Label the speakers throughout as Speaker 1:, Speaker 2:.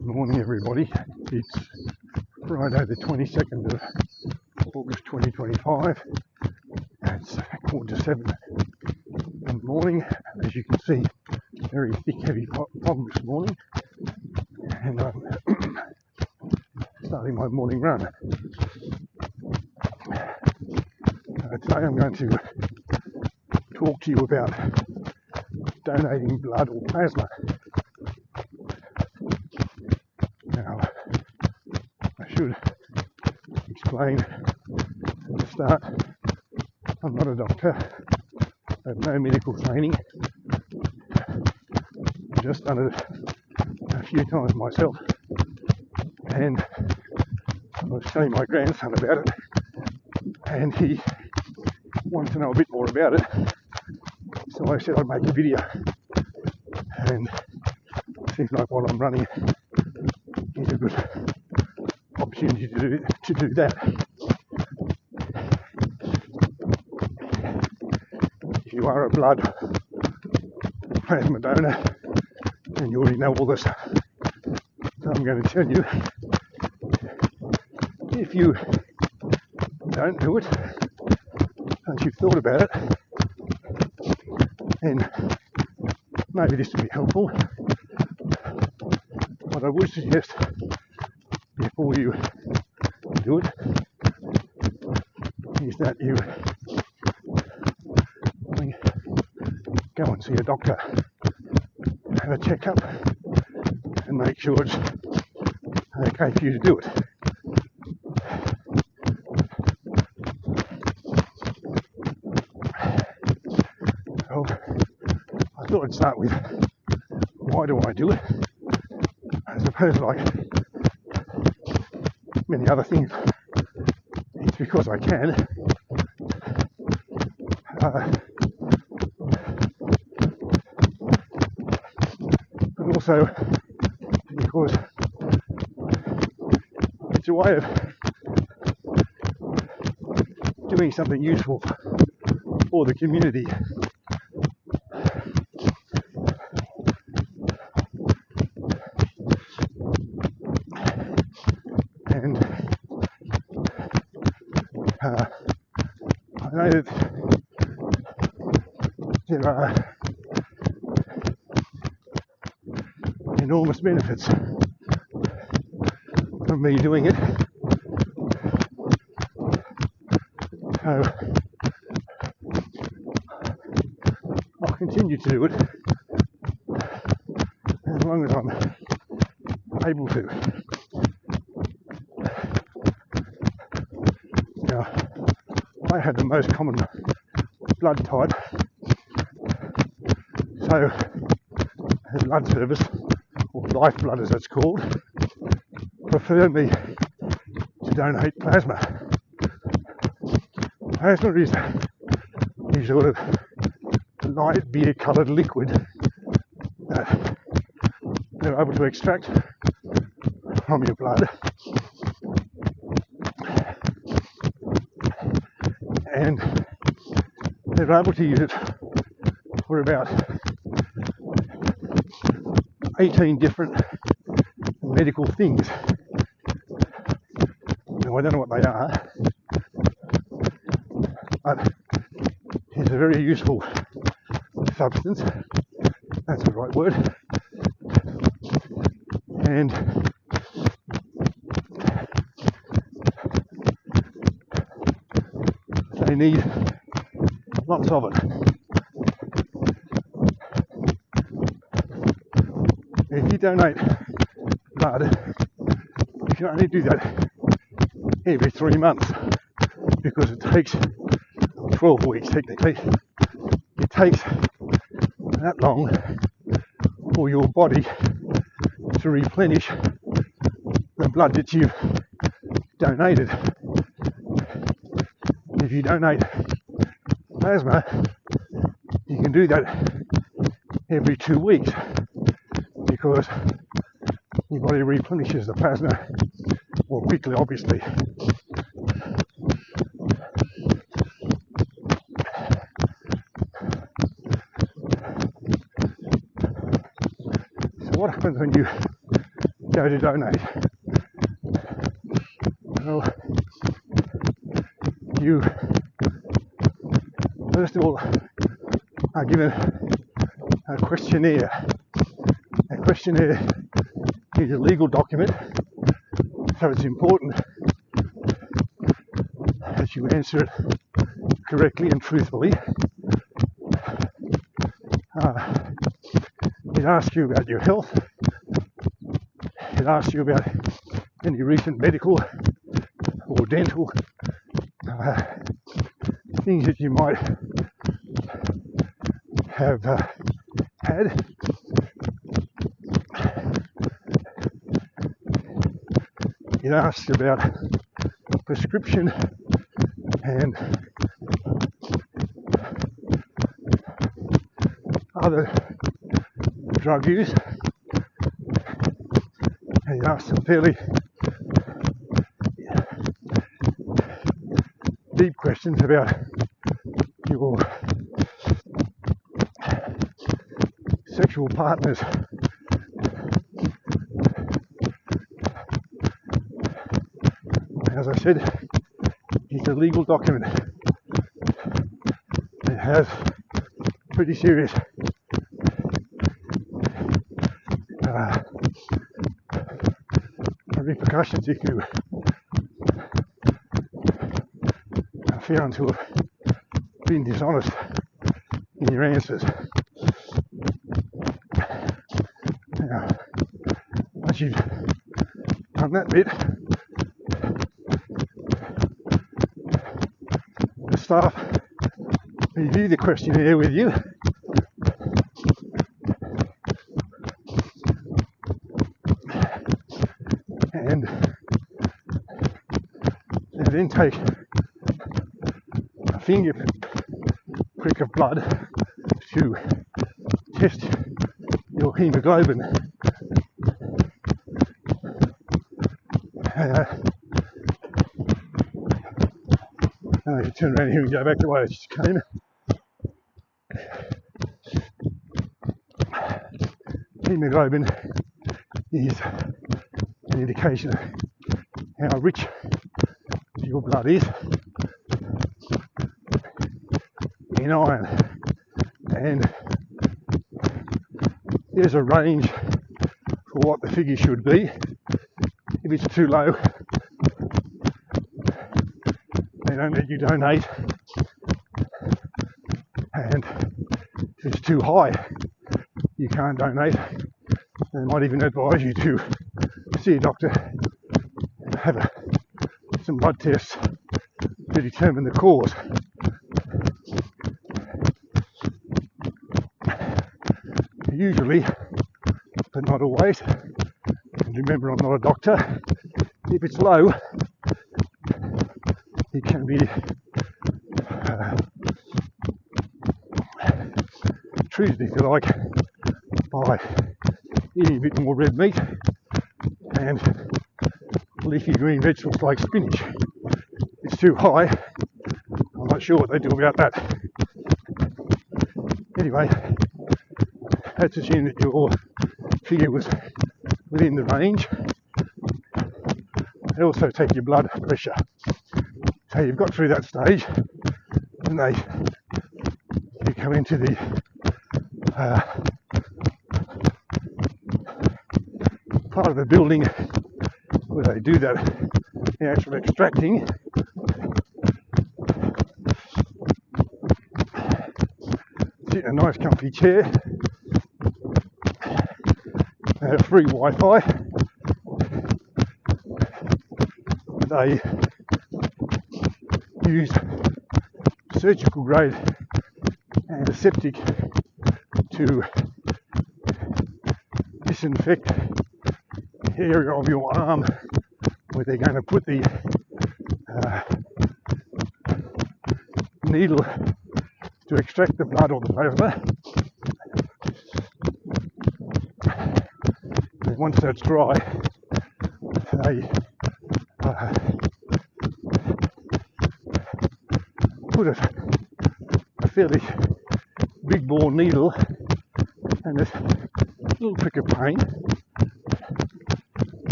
Speaker 1: Good morning, everybody. It's Friday, the 22nd of August 2025. It's 6:45 in the morning. As you can see, very thick, heavy fog this morning, and I'm starting my morning run. Today I'm going to talk to you about donating blood or plasma. Now, I should explain at the start, I'm not a doctor, I have no medical training, I've just done it a few times myself, and I was telling my grandson about it, and he wanted to know a bit more about it, so I said I'd make a video, and it seems like while I'm running is a good opportunity to do that. If you are a blood plasma donor, and you already know all this, so I'm going to tell you, if you don't do it, and you've thought about it, then maybe this will be helpful. What I would suggest before you do it is that you go and see a doctor, have a checkup, and make sure it's okay for you to do it. So I thought I'd start with, why do I do it? I suppose, like many other things, it's because I can. But also because it's a way of doing something useful for the community. And I know that there are enormous benefits from me doing it. So I'll continue to do it as long as I'm able to. Now, I had the most common blood type, so the blood service, or lifeblood as it's called, preferred me to donate plasma. Plasma is sort of light beer coloured liquid that they're able to extract from your blood, and they're able to use it for about 18 different medical things. Now, I don't know what they are, but it's a very useful substance, that's the right word, and they need lots of it. If you donate blood, you can only do that every 3 months, because it takes 12 weeks technically. It takes that long for your body to replenish the blood that you've donated. If you donate plasma, you can do that every 2 weeks, because your body replenishes the plasma more quickly, obviously. So what happens when you go to donate? Well, you first of all are given a questionnaire. A questionnaire is a legal document, so it's important that you answer it correctly and truthfully. It asks you about your health. It asks you about any recent medical or dental things that you might have had. It asks about prescription and other drug use. And it asks some fairly deep questions about your sexual partners. As I said, it's a legal document. It has pretty serious repercussions if you are found to have been dishonest in your answers. Now, once you've done that bit, the staff review the questionnaire with you. And they then take a finger prick of blood to test your hemoglobin. And I can turn around here and go back the way I just came. Hemoglobin is an indication of how rich your blood is in iron, and there's a range for what the figure should be. If it's too low, they don't let you donate, and if it's too high, you can't donate. They might even advise you to see a doctor and have some blood tests to determine the cause. Usually, but not always, and remember I'm not a doctor, if it's low, it can be treated, if you like, by eating a bit more red meat and leafy green vegetables like spinach. It's too high, I'm not sure what they do about that. Anyway, let's assume that your figure was within the range. They also take your blood pressure. So you've got through that stage, and you come into the part of the building where they do that, the actual extracting. Sit in a nice comfy chair. They have free Wi-Fi. They use surgical grade antiseptic to disinfect the area of your arm where they're going to put the needle to extract the blood or the plasma. And once that's dry, they put a fairly big bore needle and a little prick of paint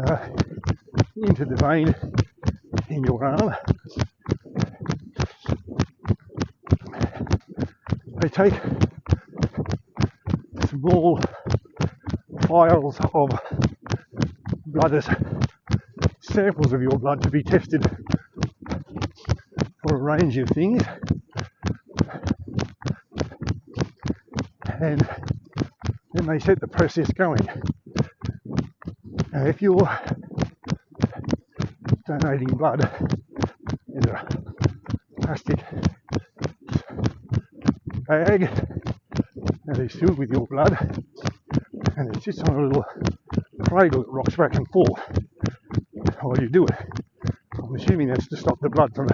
Speaker 1: uh, into the vein in your arm. They take small vials of blood as samples of your blood to be tested for a range of things, and then they set the process going. Now, if you're donating blood in a plastic bag that is filled with your blood, and it sits on a little cradle that rocks back and forth while you do it. I'm assuming that's to stop the blood from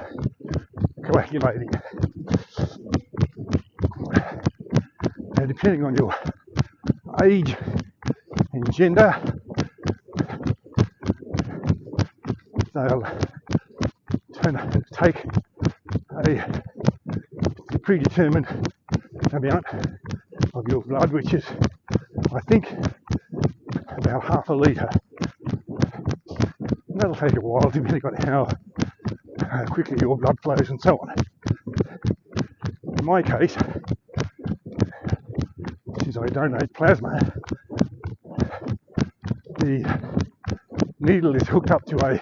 Speaker 1: coagulating. Now, depending on your age and gender, they'll take a predetermined amount of your blood, which is, I think, about half a litre. And that'll take a while, depending on how quickly your blood flows and so on. In my case, since I donate plasma, the needle is hooked up to a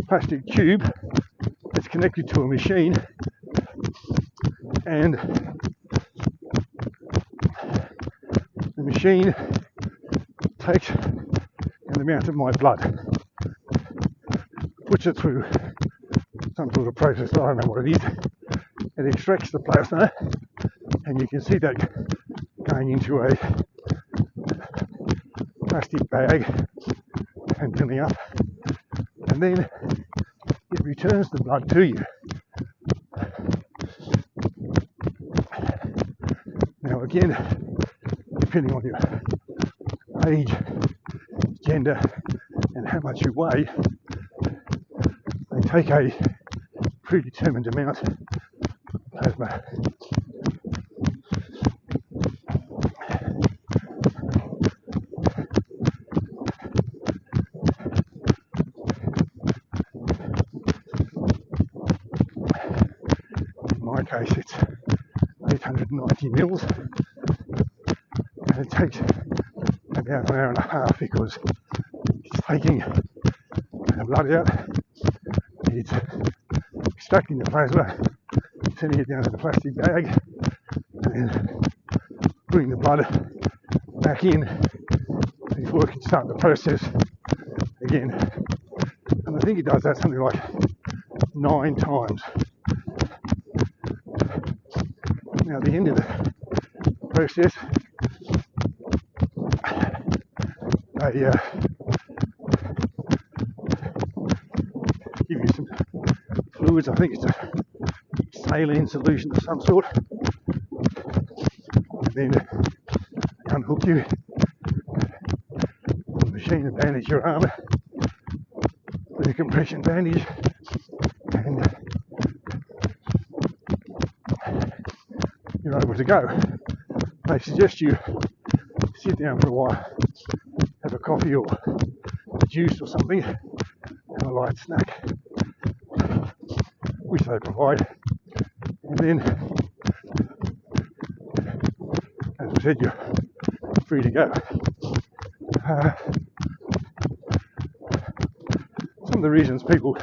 Speaker 1: plastic tube that's connected to a machine, and the machine takes an amount of my blood, puts it through some sort of process, I don't know what it is, it extracts the plasma, and you can see that going into a plastic bag and filling up, and then it returns the blood to you. Now again, depending on your age, gender, and how much you weigh, they take a predetermined amount of plasma. In my case, it's 890 mils, and it takes about an hour and a half because it's taking the blood out, it's extracting the plasma, sending it down to the plastic bag, and then putting the blood back in before it can start the process again. And I think it does that something like 9 times. Now at the end of the process, they give you some fluids. I think it's a saline solution of some sort, and then they unhook you from the machine and bandage your arm with a compression bandage, and you're able to go. They suggest you sit down for a while, have a coffee or a juice or something, have a light snack, which they provide, and then, as I said, you're free to go. Some of the reasons people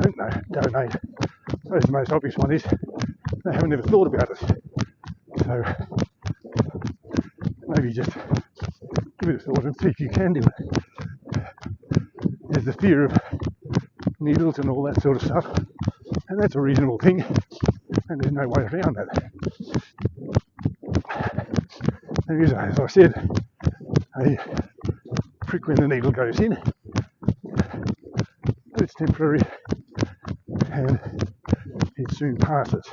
Speaker 1: don't donate, I suppose the most obvious one is they haven't ever thought about it. So maybe just give it a thought and see if you can do it. There's the fear of needles and all that sort of stuff, and that's a reasonable thing, and there's no way around that. There is, as I said, a prick when the needle goes in, but it's temporary and it soon passes.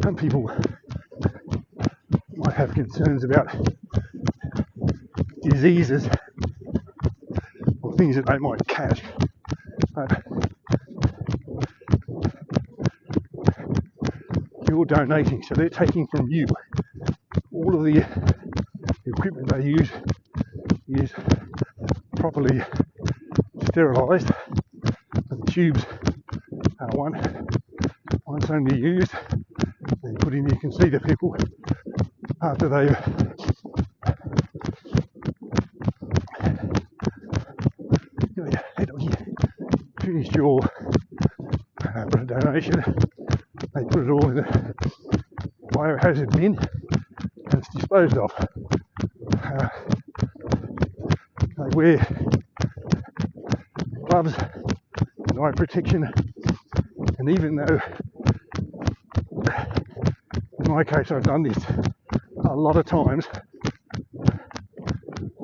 Speaker 1: Some people might have concerns about diseases or things that they might catch, but you're donating, so they're taking from you. All of the equipment they use is properly sterilised. The tubes are once only used. They put in, you can see the people after they've finished your donation, they put it all in a biohazard bin and it's disposed of. They wear gloves and eye protection, and even though in my case I've done this a lot of times,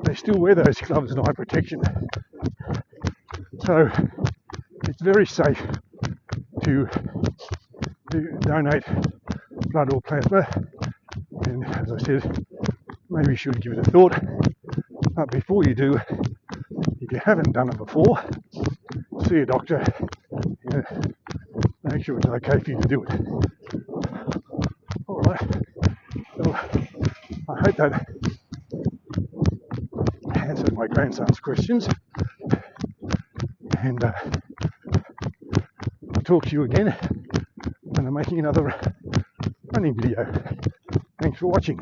Speaker 1: they still wear those gloves and eye protection. So it's very safe to donate blood or plasma, and as I said, maybe you should give it a thought. But before you do, if you haven't done it before, see a doctor, make sure it's okay for you to do it. Alright, well, I hope that answered my grandson's questions, and I'll talk to you again when I'm making another running video. Thanks for watching.